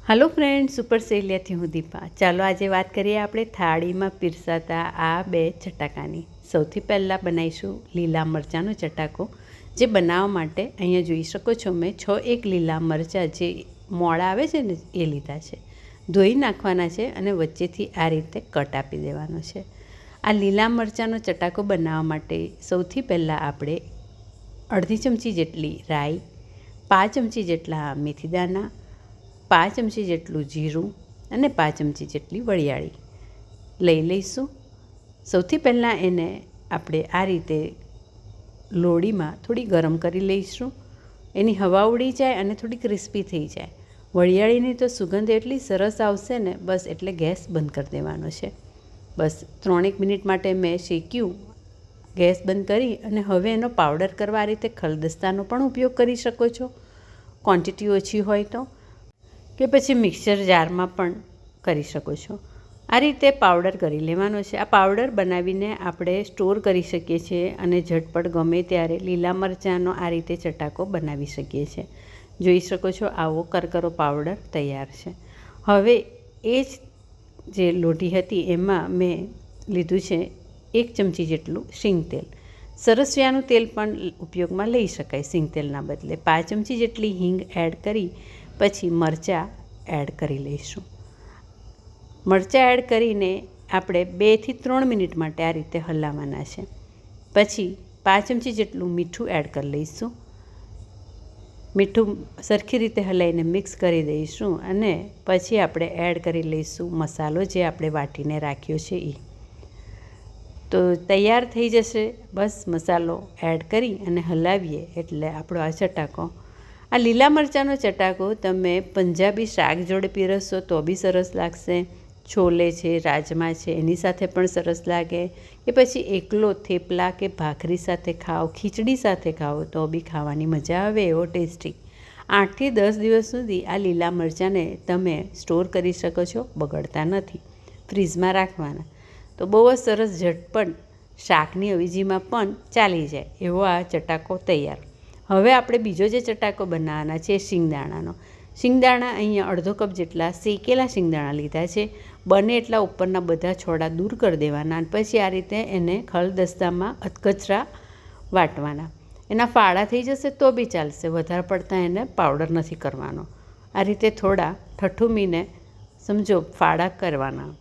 Hello friends, super सेलियाથી હું દીપા। ચાલો આજે વાત કરીએ આપણે થાળીમાં પીરસાતા આ બે ચટાકાની। સૌથી પહેલાં બનાવીશું લીલા મરચાંનો ચટાકો। જે બનાવવા માટે અહીંયા જોઈ શકો છો મેં 6 લીલા મરચાં જે મોળા આવે છે ને એ લીધા છે। ધોઈ નાખવાના છે અને વચ્ચેથી આ રીતે કટ આપી દેવાનો છે। આ લીલા મરચાંનો ચટાકો બનાવવા માટે સૌથી પહેલાં આપણે અડધી ચમચી જેટલી રાઈ, 5 ચમચી જેટલા મેથી દાણા, 5 ચમચી જેટલું જીરું અને 5 ચમચી જેટલી વરિયાળી લઈ લઈશું। સૌથી પહેલાં એને આપણે આ રીતે લોડીમાં થોડી ગરમ કરી લઈશું। એની હવા ઉડી જાય અને થોડી ક્રિસ્પી થઈ જાય। વરિયાળીની તો સુગંધ એટલી સરસ આવશે ને, બસ એટલે ગેસ બંધ કરી દેવાનો છે। બસ 3 મિનિટ માટે મેં શેક્યું, ગેસ બંધ કરી અને હવે એનો પાવડર કરવા આ રીતે ખલદસ્તાનો પણ ઉપયોગ કરી શકો છો, ક્વોન્ટિટી ઓછી હોય તો, કે પછી મિક્સર જારમાં પણ કરી શકો છો। આ રીતે પાવડર કરી લેવાનો છે। આ પાવડર બનાવીને આપણે સ્ટોર કરી શકીએ છીએ અને ઝટપટ ગમે ત્યારે લીલા મરચાંનો આ રીતે ચટાકો બનાવી શકીએ છીએ। જોઈ શકો છો આવો કરકરો પાવડર તૈયાર છે। હવે એ જ જે લોઢી હતી એમાં મેં લીધું છે 1 ચમચી જેટલું સિંગ તેલ। સરસિયાનું તેલ પણ ઉપયોગમાં લઈ શકાય સિંગ તેલના બદલે। 5 ચમચી જેટલી હિંગ એડ કરી પછી મરચાં એડ કરી લઈશું। મરચાં એડ કરીને આપણે 2 થી 3 મિનિટ માટે આ રીતે હલાવવાના છે। પછી 5 ચમચી જેટલું મીઠું એડ કરી લઈશું। મીઠું સરખી રીતે હલાવીને મિક્સ કરી દઈશું અને પછી આપણે એડ કરી લઈશું મસાલો જે આપણે વાટીને રાખ્યો છે એ। તો તૈયાર થઈ જશે। બસ મસાલો એડ કરી અને હલાવીએ એટલે આપણો આ ચટાકો, આ લીલા મરચાંનો ચટાકો તમે પંજાબી શાક જોડે પીરસશો તો બી સરસ લાગશે। છોલે છે, રાજમા છે એની સાથે પણ સરસ લાગે, કે પછી એકલો થેપલા કે ભાખરી સાથે ખાઓ, ખીચડી સાથે ખાઓ તો બી ખાવાની મજા આવે એવો ટેસ્ટી। 8 થી 10 દિવસ સુધી આ લીલા મરચાંને તમે સ્ટોર કરી શકો છો, બગડતા નથી, ફ્રીજમાં રાખવાના તો બહુ જ સરસ ઝટપટ શાકની અવેજીમાં પણ ચાલી જાય એવો આ ચટાકો તૈયાર। હવે આપણે બીજો જે ચટાકો બનાવવાના છે શિંગદાણાનો। શિંગદાણા અહીંયા અડધો કપ જેટલા શેકેલા શિંગદાણા લીધા છે। બને એટલા ઉપરના બધા છોડા દૂર કરી દેવાના અને પછી આ રીતે એને ખલદસ્તામાં અધકચરા વાટવાના। એના ફાળા થઈ જશે તો બી ચાલશે, વધારે પડતા એને પાવડર નથી કરવાનો। આ રીતે થોડા ઠઠુમીને સમજો ફાળા કરવાના।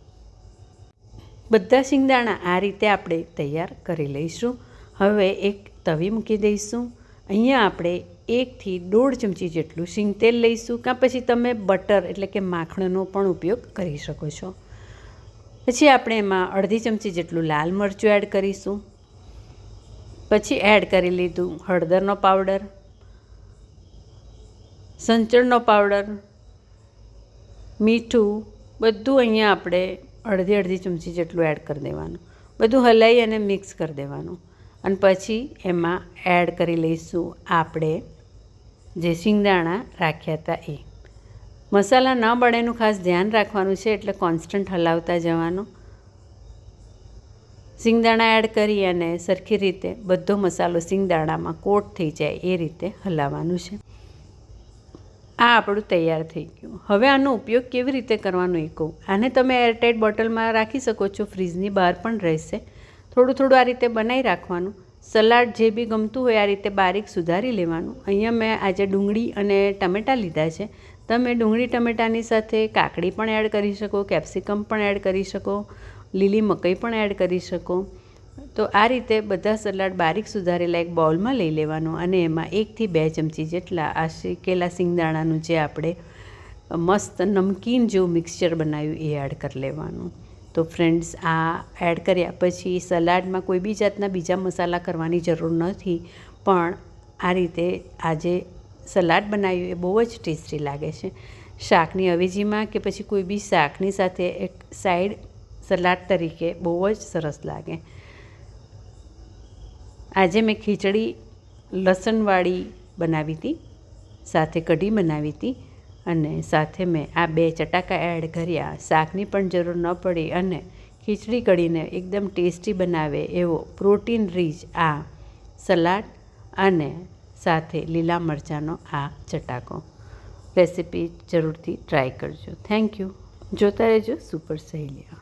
બધા શિંગદાણા આ રીતે આપણે તૈયાર કરી લઈશું। હવે એક તવી મૂકી દઈશું। અહીંયા આપણે 1 થી 1.5 ચમચી જેટલું સિંગ તેલ લઈશું, કાં પછી તમે બટર એટલે કે માખણનો પણ ઉપયોગ કરી શકો છો। પછી આપણે એમાં અડધી ચમચી જેટલું લાલ મરચું એડ કરીશું। પછી એડ કરી લીધું હળદરનો પાવડર, સંચળનો પાવડર, મીઠું, બધું અહીંયા આપણે અડધી ચમચી જેટલું એડ કરી દેવાનું। બધું હલાવી અને મિક્સ કરી દેવાનું અને પછી એમાં એડ કરી લઈશું આપણે જે શિંગદાણા રાખ્યા હતા એ। મસાલા ન બળે એનું ખાસ ધ્યાન રાખવાનું છે, એટલે કોન્સ્ટન્ટ હલાવતા જવાનું। શિંગદાણા એડ કરી અને સરખી રીતે બધો મસાલો શિંગદાણામાં કોટ થઈ જાય એ રીતે હલાવવાનું છે। આ આપણું તૈયાર થઈ ગયું। હવે આનો ઉપયોગ કેવી રીતે કરવાનો એ કહું। આને તમે એરટાઇટ બોટલમાં રાખી શકો છો, ફ્રીજની બહાર પણ રહેશે। થોડું થોડું આ રીતે બનાવી રાખવાનું। સલાડ જે બી ગમતું હોય આ રીતે બારીક સુધારી લેવાનું। અહીંયા મેં આજે ડુંગળી અને ટમેટાં લીધા છે। તમે ડુંગળી ટમેટાની સાથે કાકડી પણ એડ કરી શકો, કેપ્સિકમ પણ એડ કરી શકો, લીલી મકાઈ પણ એડ કરી શકો। તો આ રીતે બધા સલાડ બારીક સુધારેલા એક બાઉલમાં લઈ લેવાનું અને એમાં 1 થી 2 ચમચી જેટલા આ શેકેલા શિંગદાણાનું જે આપણે મસ્ત નમકીન જેવું મિક્સચર બનાવ્યું એ એડ કરી લેવાનું। તો ફ્રેન્ડ્સ, આ એડ કર્યા પછી સલાડમાં કોઈ બી જાતના બીજા મસાલા કરવાની જરૂર નથી, પણ આ રીતે આજે સલાડ બનાવ્યું એ બહુ જ ટેસ્ટી લાગે છે। શાકની અવેજીમાં કે પછી કોઈ બી શાકની સાથે એક સાઈડ સલાડ તરીકે બહુ જ સરસ લાગે। આજે મેં ખીચડી લસણવાળી બનાવી હતી, સાથે કઢી બનાવી હતી અને સાથે મેં આ 2 ચટાકા એડ કર્યા। શાકની પણ જરૂર ન પડી અને ખીચડી કઢીને એકદમ ટેસ્ટી બનાવે એવો પ્રોટીન રીચ આ સલાડ અને સાથે લીલા મરચાંનો આ ચટાકો। રેસીપી જરૂરથી ટ્રાય કરજો. Thank you. જોતા રહેજો સુપર સહેલિયા.